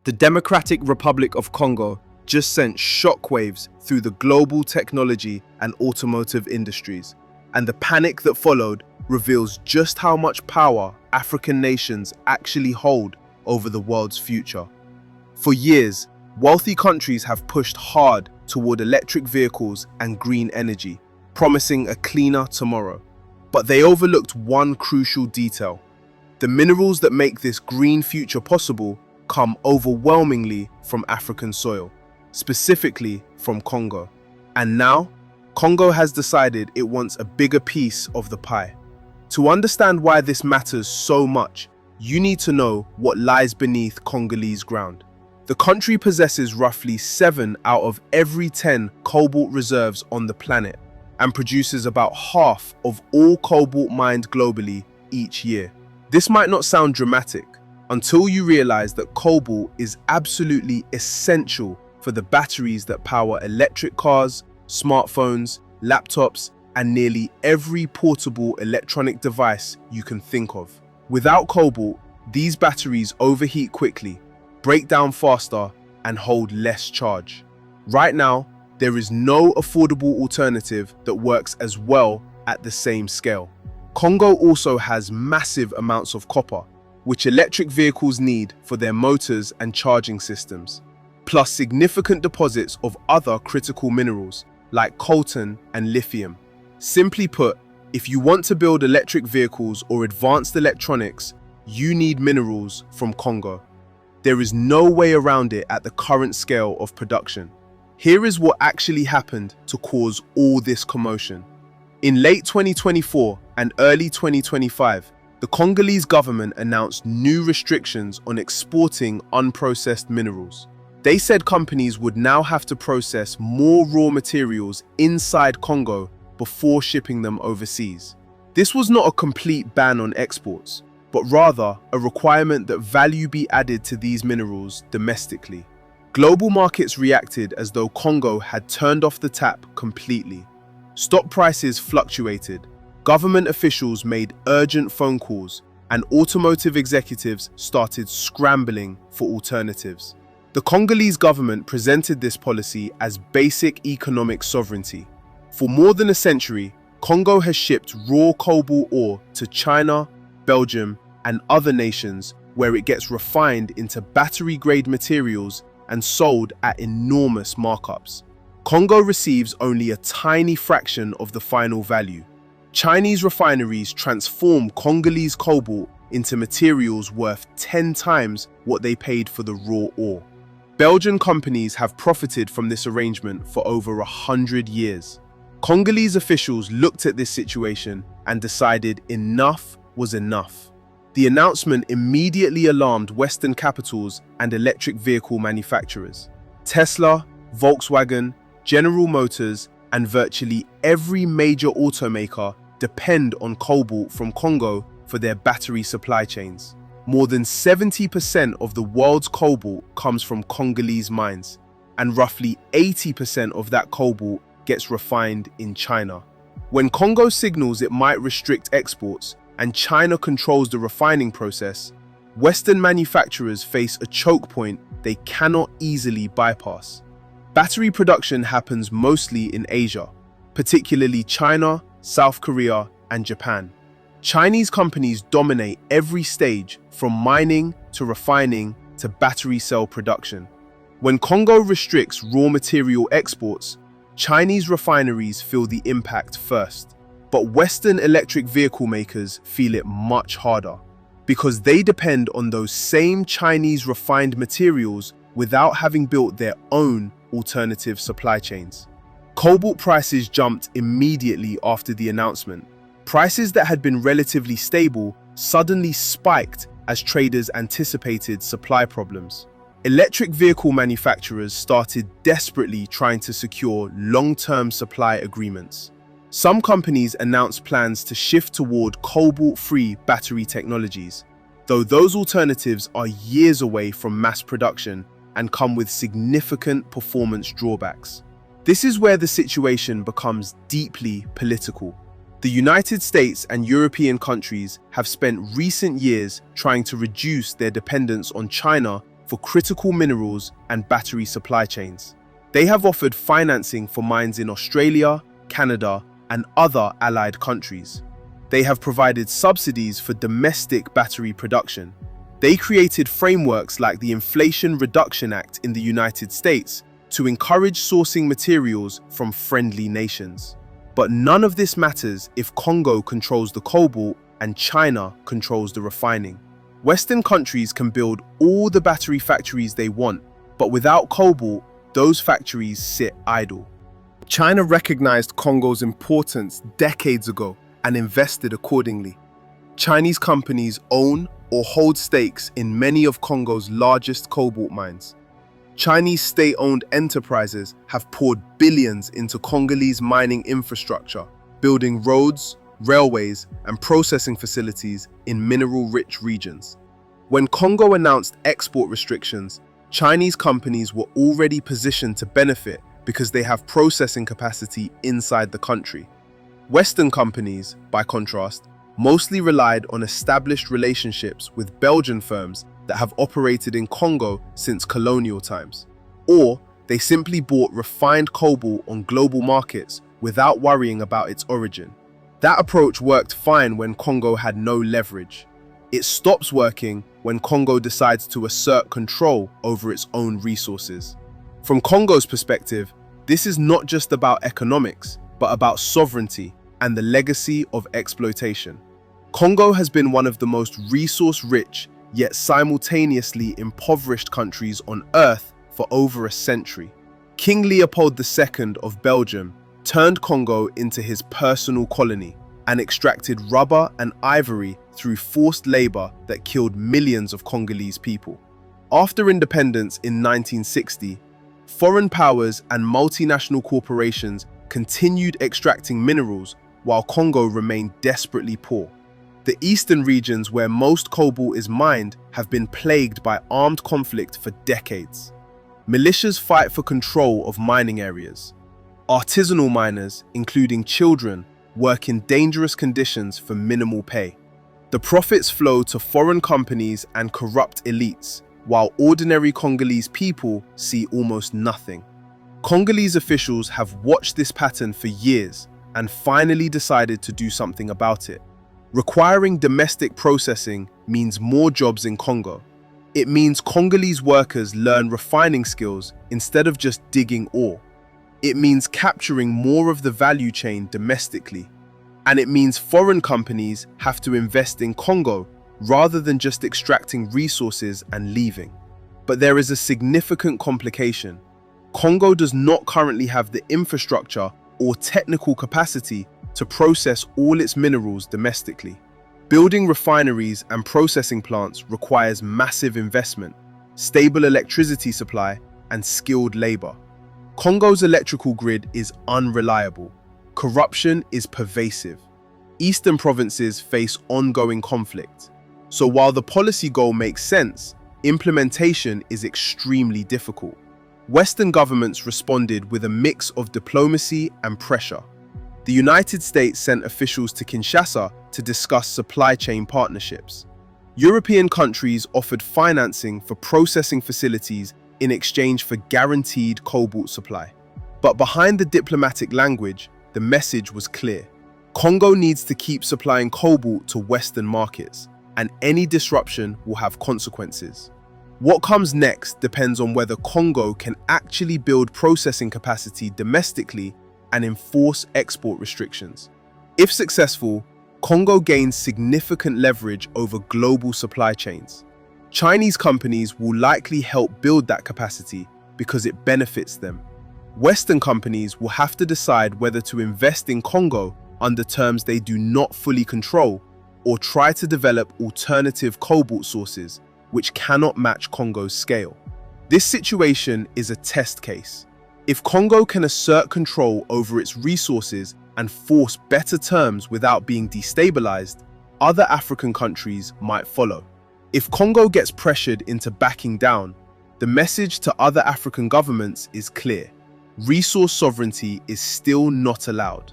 The Democratic Republic of Congo just sent shockwaves through the global technology and automotive industries, and the panic that followed reveals just how much power African nations actually hold over the world's future. For years, wealthy countries have pushed hard toward electric vehicles and green energy, promising a cleaner tomorrow. But they overlooked one crucial detail. The minerals that make this green future possible come overwhelmingly from African soil, specifically from Congo. And now, Congo has decided it wants a bigger piece of the pie. To understand why this matters so much, you need to know what lies beneath Congolese ground. The country possesses roughly 7 out of every 10 cobalt reserves on the planet and produces about half of all cobalt mined globally each year. This might not sound dramatic until you realize that cobalt is absolutely essential for the batteries that power electric cars, smartphones, laptops, and nearly every portable electronic device you can think of. Without cobalt, these batteries overheat quickly, break down faster, and hold less charge. Right now, there is no affordable alternative that works as well at the same scale. Congo also has massive amounts of copper, which electric vehicles need for their motors and charging systems, plus significant deposits of other critical minerals like coltan and lithium. Simply put, if you want to build electric vehicles or advanced electronics, you need minerals from Congo. There is no way around it at the current scale of production. Here is what actually happened to cause all this commotion. In late 2024 and early 2025, the Congolese government announced new restrictions on exporting unprocessed minerals. They said companies would now have to process more raw materials inside Congo before shipping them overseas. This was not a complete ban on exports, but rather a requirement that value be added to these minerals domestically. Global markets reacted as though Congo had turned off the tap completely. Stock prices fluctuated, government officials made urgent phone calls, and automotive executives started scrambling for alternatives. The Congolese government presented this policy as basic economic sovereignty. For more than a century, Congo has shipped raw cobalt ore to China, Belgium, and other nations where it gets refined into battery-grade materials and sold at enormous markups. Congo receives only a tiny fraction of the final value. Chinese refineries transform Congolese cobalt into materials worth 10 times what they paid for the raw ore. Belgian companies have profited from this arrangement for over 100 years. Congolese officials looked at this situation and decided enough was enough. The announcement immediately alarmed Western capitals and electric vehicle manufacturers. Tesla, Volkswagen, General Motors, and virtually every major automaker depend on cobalt from Congo for their battery supply chains. More than 70% of the world's cobalt comes from Congolese mines, and roughly 80% of that cobalt gets refined in China. When Congo signals it might restrict exports and China controls the refining process, Western manufacturers face a choke point they cannot easily bypass. Battery production happens mostly in Asia, particularly China, South Korea, and Japan. Chinese companies dominate every stage from mining to refining to battery cell production. When Congo restricts raw material exports, Chinese refineries feel the impact first. But Western electric vehicle makers feel it much harder because they depend on those same Chinese refined materials without having built their own alternative supply chains. Cobalt prices jumped immediately after the announcement. Prices that had been relatively stable suddenly spiked as traders anticipated supply problems. Electric vehicle manufacturers started desperately trying to secure long-term supply agreements. Some companies announced plans to shift toward cobalt-free battery technologies, though those alternatives are years away from mass production and come with significant performance drawbacks. This is where the situation becomes deeply political. The United States and European countries have spent recent years trying to reduce their dependence on China for critical minerals and battery supply chains. They have offered financing for mines in Australia, Canada, and other allied countries. They have provided subsidies for domestic battery production. They created frameworks like the Inflation Reduction Act in the United States to encourage sourcing materials from friendly nations. But none of this matters if Congo controls the cobalt and China controls the refining. Western countries can build all the battery factories they want, but without cobalt, those factories sit idle. China recognized Congo's importance decades ago and invested accordingly. Chinese companies own or hold stakes in many of Congo's largest cobalt mines. Chinese state-owned enterprises have poured billions into Congolese mining infrastructure, building roads, railways, and processing facilities in mineral-rich regions. When Congo announced export restrictions, Chinese companies were already positioned to benefit because they have processing capacity inside the country. Western companies, by contrast, mostly relied on established relationships with Belgian firms that have operated in Congo since colonial times. Or they simply bought refined cobalt on global markets without worrying about its origin. That approach worked fine when Congo had no leverage. It stops working when Congo decides to assert control over its own resources. From Congo's perspective, this is not just about economics, but about sovereignty and the legacy of exploitation. Congo has been one of the most resource-rich, yet simultaneously impoverished countries on Earth for over a century. King Leopold II of Belgium turned Congo into his personal colony and extracted rubber and ivory through forced labor that killed millions of Congolese people. After independence in 1960, foreign powers and multinational corporations continued extracting minerals while Congo remained desperately poor. The eastern regions where most cobalt is mined have been plagued by armed conflict for decades. Militias fight for control of mining areas. Artisanal miners, including children, work in dangerous conditions for minimal pay. The profits flow to foreign companies and corrupt elites, while ordinary Congolese people see almost nothing. Congolese officials have watched this pattern for years and finally decided to do something about it. Requiring domestic processing means more jobs in Congo. It means Congolese workers learn refining skills instead of just digging ore. It means capturing more of the value chain domestically. And it means foreign companies have to invest in Congo rather than just extracting resources and leaving. But there is a significant complication. Congo does not currently have the infrastructure or technical capacity to process all its minerals domestically. Building refineries and processing plants requires massive investment, stable electricity supply, and skilled labor. Congo's electrical grid is unreliable. Corruption is pervasive. Eastern provinces face ongoing conflict. So while the policy goal makes sense, implementation is extremely difficult. Western governments responded with a mix of diplomacy and pressure. The United States sent officials to Kinshasa to discuss supply chain partnerships. European countries offered financing for processing facilities in exchange for guaranteed cobalt supply. But behind the diplomatic language, the message was clear. Congo needs to keep supplying cobalt to Western markets, and any disruption will have consequences. What comes next depends on whether Congo can actually build processing capacity domestically and enforce export restrictions. If successful, Congo gains significant leverage over global supply chains. Chinese companies will likely help build that capacity because it benefits them. Western companies will have to decide whether to invest in Congo under terms they do not fully control or try to develop alternative cobalt sources which cannot match Congo's scale. This situation is a test case. If Congo can assert control over its resources and force better terms without being destabilized, other African countries might follow. If Congo gets pressured into backing down, the message to other African governments is clear. Resource sovereignty is still not allowed.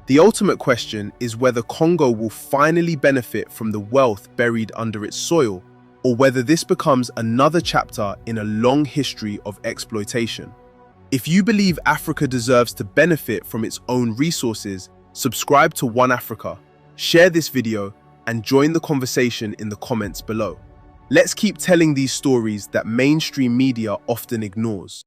The ultimate question is whether Congo will finally benefit from the wealth buried under its soil, or whether this becomes another chapter in a long history of exploitation. If you believe Africa deserves to benefit from its own resources, subscribe to One Africa, share this video, and join the conversation in the comments below. Let's keep telling these stories that mainstream media often ignores.